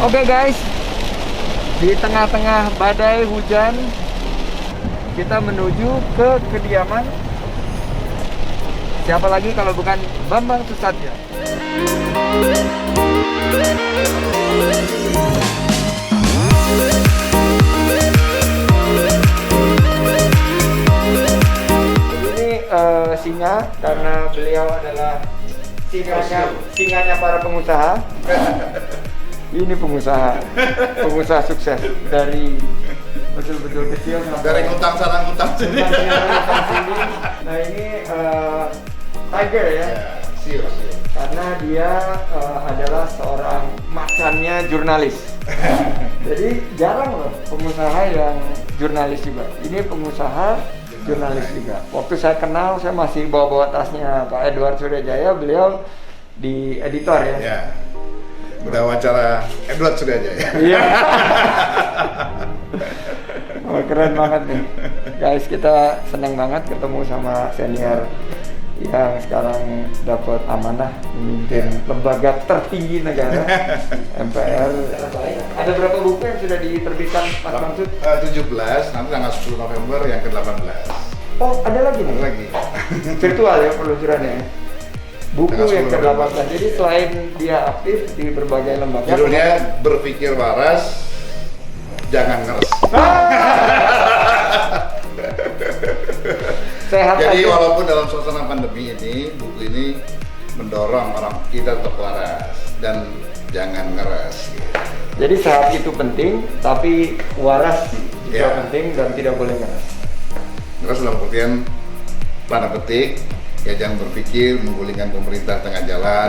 Oke guys, di tengah-tengah badai hujan, kita menuju ke kediaman. Siapa lagi kalau bukan Bambang Susatyo. Ini singa karena beliau adalah singanya para pengusaha. Ini pengusaha sukses dari betul-betul kecil dari ngutang sana ngutang sini. Nah ini Tiger ya, Sio. karena dia adalah seorang macannya jurnalis. Jadi jarang loh pengusaha yang jurnalis juga. Ini pengusaha jurnalis juga. Waktu saya kenal, saya masih bawa tasnya Pak Edward Suryajaya, beliau di editor ya. Ya. Udah wawancara Edward sudah aja ya. Iya. Oh, keren banget nih. Guys, kita senang banget ketemu sama senior yang sekarang dapat amanah memimpin lembaga tertinggi negara, MPR. Ada berapa buku yang sudah diterbitkan, Mas Bamsud? 17, nanti tanggal 10 November yang ke-18. Oh, ada lagi nih? Ada lagi. Virtual ya peluncurannya. Buku Tanggal yang 10 ke-18. Jadi selain dia aktif di berbagai lembaga, Judulnya Berpikir Waras, Jangan Ngeres. sehat Jadi aja. walaupun dalam suasana pandemi ini, buku ini mendorong orang kita tetap waras dan jangan ngeres. Gitu. Jadi sehat itu penting, tapi waras juga Ya. penting dan tidak boleh ngeres. Ngeres dalam artian tanda petik, ya jangan berpikir menggulingkan pemerintah tengah jalan.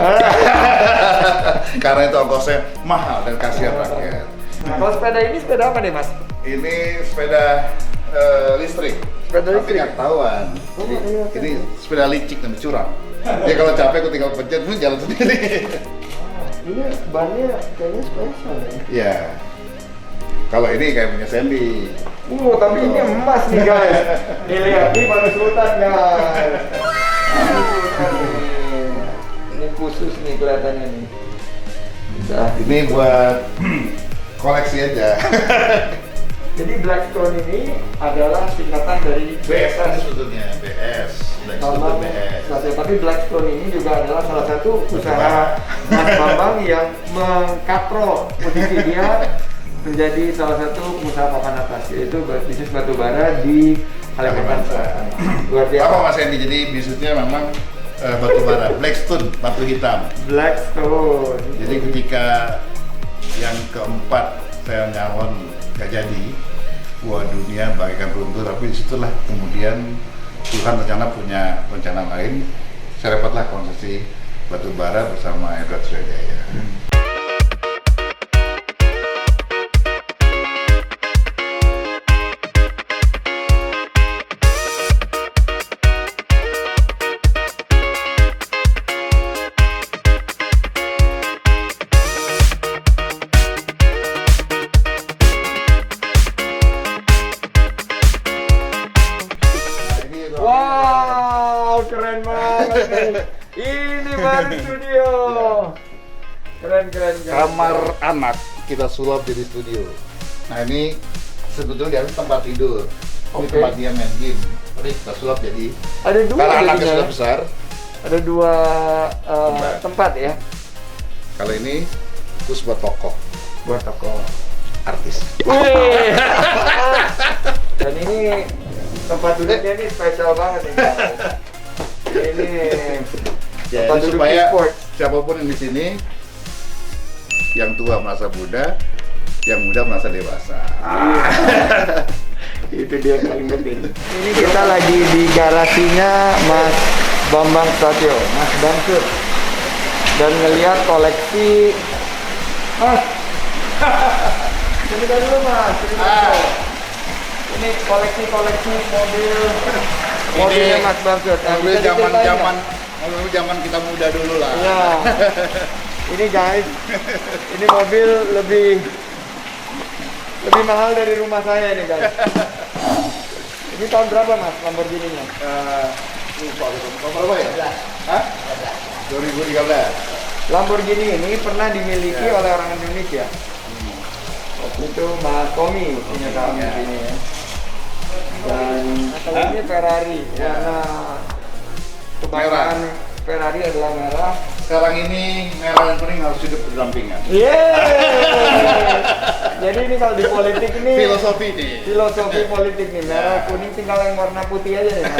Karena itu ongkosnya mahal dan kasihan rakyat. Nah, kalau sepeda ini sepeda apa nih, Mas? Ini sepeda listrik. Sepeda Tapi listrik? nggak ketahuan. Oh, Jadi, iya, ini sepeda licik dan curang. Ya kalau capek aku tinggal pencet, ini jalan sendiri. Ini bannya kayaknya spesial ya. Ya. Kalau ini kayak punya Sandy. Tapi ini emas nih guys. Nih lihat, ini baru sultan guys. Ini sultan nih. Ini khusus nih kelihatannya nih. Bisa. Ini buat koleksi aja. Jadi Blackstone ini adalah singkatan dari BS sebetulnya, BS. Bambang BS. Susatyo. Tapi Blackstone ini juga adalah salah satu usaha Mas Bambang yang mengkapro posisi dia menjadi salah satu pengusaha papan atas, yaitu bisnis batu bara di Kalimantan Selatan. Luar biasa. Apa Mas Hendy? Jadi bisnisnya memang batu bara, Blackstone, batu hitam. Blackstone. Jadi ketika yang keempat saya nyalon gak jadi, wah dunia bagaikan runtuh. Tapi disitulah kemudian Tuhan rencana punya rencana lain. Saya dapatlah konsesi batu bara bersama Edward Suryajaya. Wow, keren banget nih. Ini baru studio. Keren. Kamar anak kita sulap jadi studio. Nah ini sebetulnya tempat tidur. Ini Oke. tempat dia main game. Tapi kita sulap jadi Ada dua karena anaknya jadinya sudah ya? besar. Ada dua tempat ya Kalau ini khusus buat tokoh, buat toko. artis. Wih. Dan ini tempat duduknya ini spesial banget nih guys. Ini Ya, tempat ini duduk supaya e-sport. siapapun yang di sini, yang tua merasa muda, yang muda merasa dewasa. Itu dia yang paling penting. Ini kita lagi di garasinya Mas Bambang Susatyo, Mas Bamsud, dan ngelihat koleksi. Mas, cerita dulu Mas. Cerita dulu. Ini koleksi mobilnya Mas Bamsud. Nah, Mobil bisa diceritain zaman nggak? zaman kita muda dulu lah. Iya. Ini guys, ini mobil lebih mahal dari rumah saya ini guys. Ini tahun berapa Mas Lamborghini-nya? Lupa berapa ya? Hah? 2013. Lamborghini ini pernah dimiliki oleh orang Indonesia. Itu Mas Tommy punya kami ini ya. Dan ini Ferrari warna kebanggaan Ferrari adalah merah. Sekarang ini merah dan kuning harus hidup berdampingan. Jadi ini kalau di politik ini Filosofi nih. filosofi politik nih, merah kuning tinggal yang warna putih aja nih, Mas.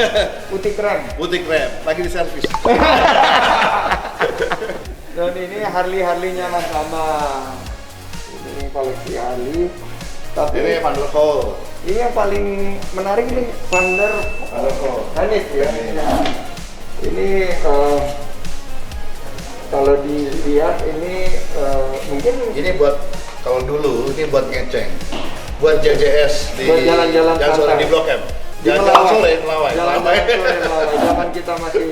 Putih krem. Putih krem, lagi di servis. Dan ini Harley-nya Mas Lama. Ini koleksi Harley. Tapi Ini Van der Pol. ini yang paling menarik ini Van der Pol. Hanis ya. Ini kalau dilihat ini mungkin Ini buat kalau dulu ini buat ngeceng, buat JJS di Buat jalan-jalan Jalan sore santai. di Blok M. di Jalan sore Melawai. Jalan Melawai. sore Melawai. Zaman kita masih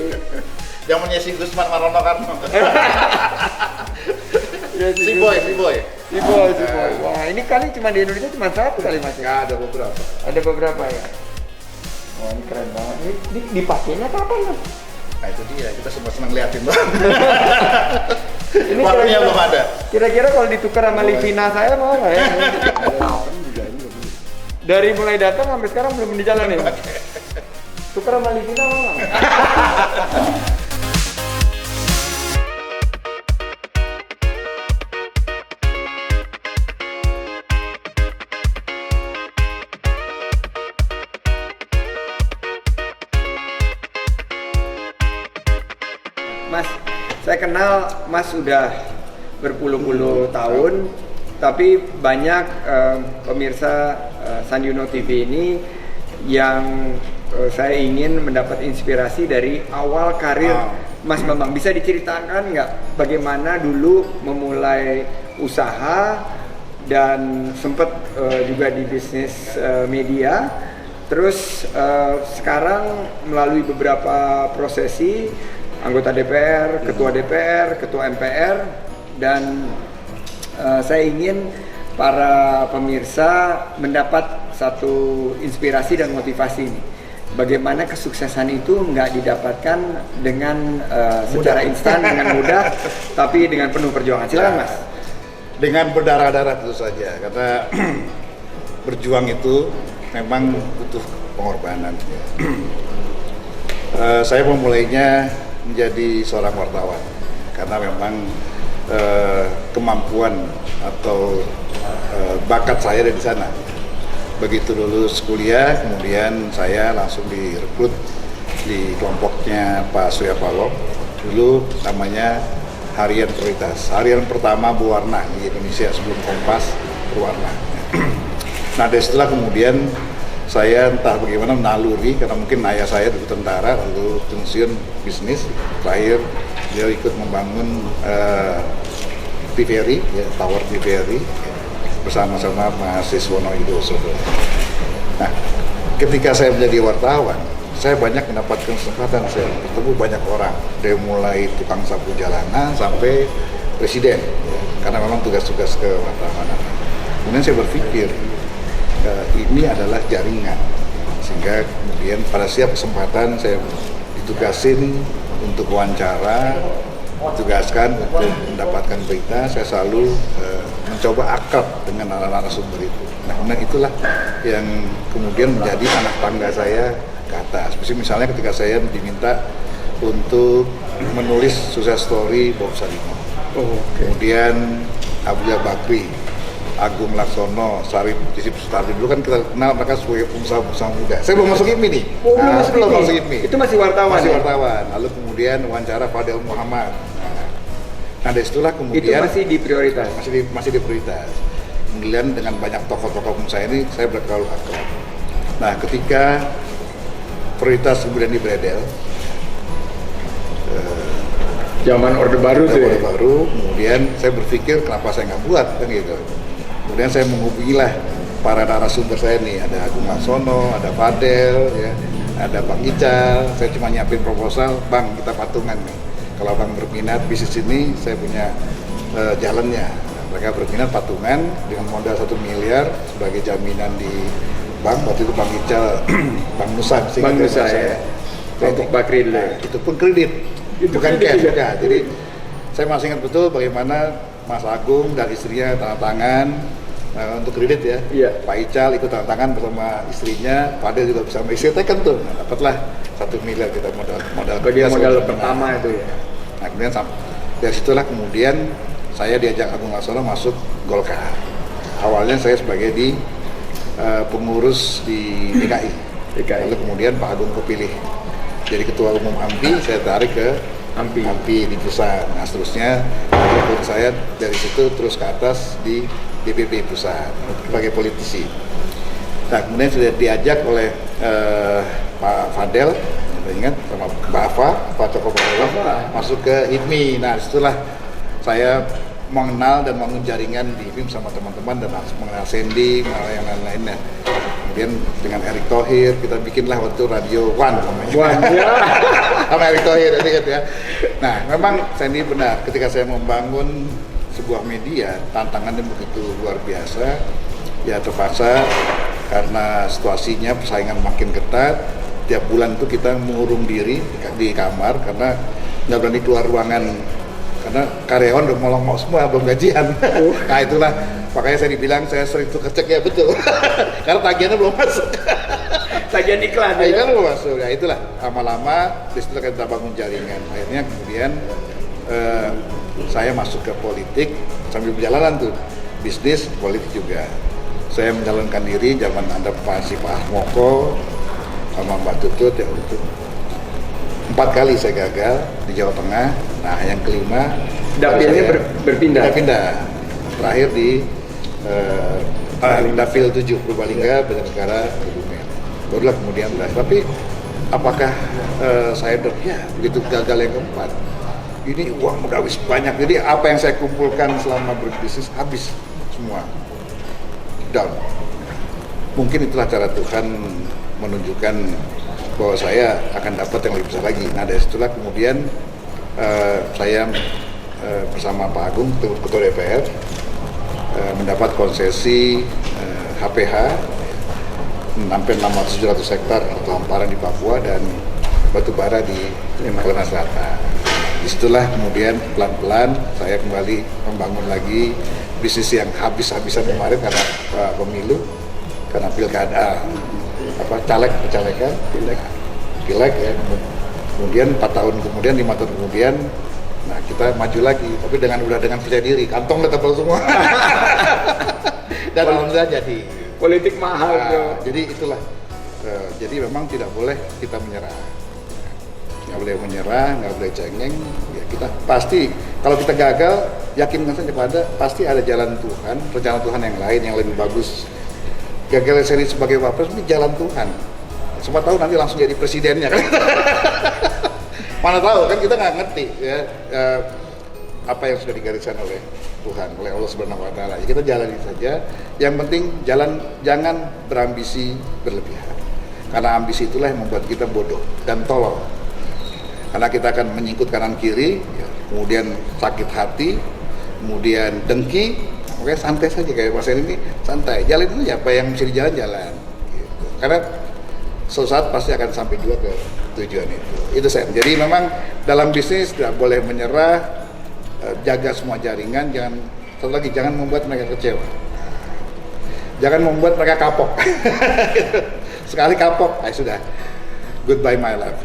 Zamannya si Gusman Marono kan. ya, Si Boy. Si Boy. Wah, ini kali cuma di Indonesia cuma satu kali Mas. Nggak ada beberapa. Ada beberapa ya. Wah, ini keren banget. Ini dipakainya kapan Mas? Nah itu dia, kita semua senang liatin bang. Ini Waktunya belum ada. Kira-kira kalau ditukar sama Livina saya mau nggak ya? Dari mulai datang sampai sekarang belum dijalanin. Tukar sama Livina mau nggak? Mas, saya kenal Mas sudah berpuluh-puluh tahun, tapi banyak pemirsa Sandiuno TV ini yang saya ingin mendapat inspirasi dari awal karir Mas Bambang. Bisa diceritakan nggak bagaimana dulu memulai usaha dan sempat juga di bisnis media, terus sekarang melalui beberapa prosesi anggota DPR, ketua MPR, dan saya ingin para pemirsa mendapat satu inspirasi dan motivasi ini. Bagaimana kesuksesan itu nggak didapatkan dengan secara instan, dengan mudah, tapi dengan penuh perjuangan. Silakan Mas. Dengan berdarah-darah tentu saja, karena berjuang itu memang butuh pengorbanan. Saya memulainya menjadi seorang wartawan karena memang kemampuan atau bakat saya ada di sana. Begitu lulus kuliah, kemudian saya langsung direkrut di kelompoknya Pak Surya Paloh. Dulu namanya Harian Prioritas. Harian pertama berwarna di Indonesia sebelum Kompas berwarna. Nah, dari setelah kemudian saya entah bagaimana menaluri, karena mungkin ayah saya dulu tentara, lalu pensiun bisnis, terakhir dia ikut membangun TVRI, ya, Tower TVRI, ya, bersama-sama Mas Siswono Idosodo. Nah, ketika saya menjadi wartawan, saya banyak mendapatkan kesempatan, saya bertemu banyak orang, dari mulai tukang sapu jalanan sampai presiden, ya, karena memang tugas-tugas kewartawanan. Kemudian saya berpikir, ini adalah jaringan, sehingga kemudian pada setiap kesempatan saya ditugasin untuk wawancara, ditugaskan untuk mendapatkan berita, saya selalu mencoba akrab dengan narasumber itu. Nah, kemudian itulah yang kemudian menjadi anak tangga saya ke atas. Misalnya ketika saya diminta untuk menulis sukses story Bob Sarino, kemudian Abdul Bakri, Agung Laksono, Sarip Cisip Sutardi, dulu kan kita kenal mereka sebagai pengusaha muda. Saya belum masuk IPMI nih. Belum masuk IPMI. Itu masih wartawan. Masih wartawan. Lalu kemudian wawancara Fadel Muhammad. Nah, dari situlah kemudian itu masih di prioritas. Masih di prioritas. Kemudian dengan banyak tokoh-tokoh pengusaha ini saya bergaul akrab. Nah, ketika prioritas kemudian dibredel, zaman Orde Baru tuh. Orde Baru, kemudian saya berpikir kenapa saya nggak buat kan gitu. Kemudian saya menghubungilah para narasumber saya nih, ada Agung Laksono, ada Fadel, ya, ada Bang Ical. Saya cuma nyiapin proposal, Bang kita patungan nih. Kalau Bang berminat bisnis ini, saya punya jalannya. Nah, mereka berminat patungan dengan modal 1 miliar sebagai jaminan di bank. Waktu itu Bang Ical, Bang Nusa, Bang Nusa ya. Untuk Bakri dulu. Itu pun kredit, Itu bukan kredit cash juga. juga. Jadi saya masih ingat betul bagaimana Mas Agung dan istrinya tanda tangan untuk kredit ya. Iya. Pak Ical ikut tantangan bersama istrinya, Fadel juga bersama istri teken tuh. Nah, dapatlah 1 miliar kita modal Modal pertama itu ya. Nah, kemudian dari situlah kemudian saya diajak Agung Laksono masuk Golkar. Awalnya saya sebagai pengurus di DKI. Lalu kemudian Pak Agung kepilih jadi ketua umum AMPI, saya tarik ke AMPI di pusat. Nah, seterusnya saya dari situ terus ke atas di DPP pusat sebagai politisi. Nah, kemudian sudah diajak oleh Pak Fadel, ingat, sama Mbak Pak Cokobarola masuk ke HIPMI. Nah, disitulah saya mengenal dan membangun jaringan di HIPMI sama teman-teman dan mengenal Sandy, mengenal yang lain-lainnya. Kemudian dengan Erick Thohir kita bikinlah waktu Radio One namanya. Sama Erick Thohir ya. Nah, memang Sandy benar, ketika saya membangun sebuah media, tantangannya begitu luar biasa. Ya terpaksa karena situasinya persaingan makin ketat. Tiap bulan itu kita mengurung diri di kamar karena nggak berani keluar ruangan karena karyawan udah molong-molong semua belum gajian. Nah itulah makanya saya dibilang saya sering tuh kecek ya betul karena tagihannya belum masuk. Tagihan iklan ya? Tagihan belum masuk. Ya itulah lama-lama disitu kita bangun jaringan. Akhirnya kemudian saya masuk ke politik sambil berjalanan tuh bisnis politik juga. Saya mencalonkan diri zaman ada Pak Ahmoko sama Mbak Tutut ya untuk 4 kali saya gagal di Jawa Tengah. Nah yang kelima dapilnya berpindah. Terakhir di Dapil 7 Purbalingga Banjarnegara Kebumen. Barulah kemudian tapi apakah saya begitu gagal yang keempat ini uang udah habis banyak, jadi apa yang saya kumpulkan selama berbisnis habis semua, down. Mungkin itulah cara Tuhan menunjukkan bahwa saya akan dapat yang lebih besar lagi. Nah dari situlah kemudian saya bersama Pak Agung, Ketua DPR, mendapat konsesi HPH sampai 600-700 hektar atau hamparan di Papua dan batu bara di Kalimantan Selatan. Disitulah kemudian pelan-pelan saya kembali membangun lagi bisnis yang habis-habisan kemarin karena pemilu, karena pilkada, caleg-calegan, pileg ya. Kemudian 4 tahun kemudian, 5 tahun kemudian, nah kita maju lagi, tapi dengan percaya diri, kantong udah tebal semua. Dan alhamdulillah jadi. Politik mahal tuh. Jadi itulah. Jadi memang tidak boleh kita menyerah. Nggak boleh menyerah, nggak boleh cengeng. Ya kita pasti kalau kita gagal, yakinkan saja pasti ada jalan Tuhan, rencana Tuhan yang lain yang lebih bagus. Gagal saya sebagai wapres ini jalan Tuhan. Semua tahu nanti langsung jadi presidennya kan. Mana tahu kan kita nggak ngerti ya apa yang sudah digariskan oleh Tuhan, oleh Allah Subhanahu Wa Taala. Kita jalani saja. Yang penting jangan berambisi berlebihan. Karena ambisi itulah yang membuat kita bodoh dan tolol. Karena kita akan menyingkut kanan kiri, ya, kemudian sakit hati, kemudian dengki. Oke, santai saja kayak Mas ini santai. Jalan itu ya apa yang mesti jalan-jalan. Gitu. Karena suatu saat pasti akan sampai juga ke tujuan itu. Itu saya. Jadi memang dalam bisnis tidak boleh menyerah, jaga semua jaringan, jangan membuat mereka kecewa. Jangan membuat mereka kapok. Sekali kapok, sudah. Goodbye my life.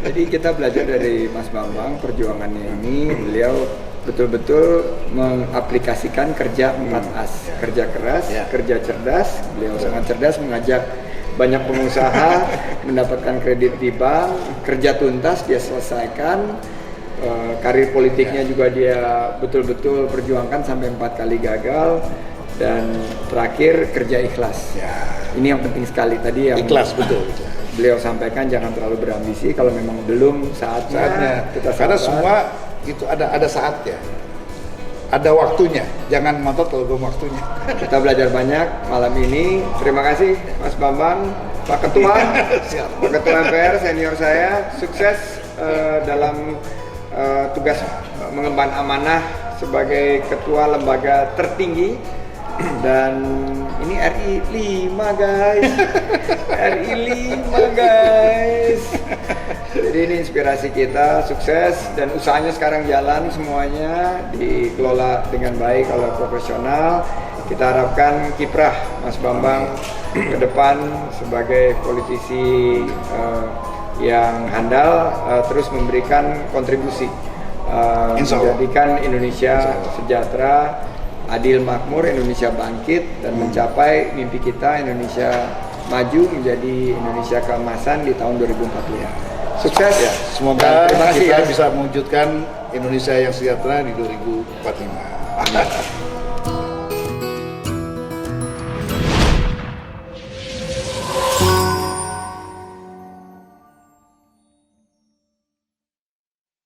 Jadi kita belajar dari Mas Bambang perjuangannya ini, beliau betul-betul mengaplikasikan kerja 4As, kerja keras, kerja cerdas. Beliau sangat cerdas mengajak banyak pengusaha mendapatkan kredit di bank, kerja tuntas dia selesaikan, karir politiknya juga dia betul-betul perjuangkan sampai 4 kali gagal, dan terakhir kerja ikhlas. Ini yang penting sekali tadi yang ikhlas betul. Beliau sampaikan jangan terlalu berambisi kalau memang belum saatnya. Karena semua itu ada saatnya, ada waktunya. Jangan ngotot kalau belum waktunya. Kita belajar banyak malam ini. Terima kasih Mas Bambang, Pak Ketua, Pak Ketua MPR senior saya. Sukses dalam tugas mengemban amanah sebagai ketua lembaga tertinggi. Dan ini RI 5 guys. RI 5 guys. Jadi ini inspirasi kita, sukses, dan usahanya sekarang jalan semuanya dikelola dengan baik oleh profesional. kita harapkan kiprah Mas Bambang ke depan sebagai politisi yang handal terus memberikan kontribusi menjadikan Indonesia sejahtera, adil, makmur, Indonesia bangkit dan mencapai mimpi kita Indonesia maju menjadi Indonesia keemasan di tahun 2045. Sukses ya. Semoga terima kasih kita ya. bisa mewujudkan Indonesia yang sejahtera di 2045. Amin.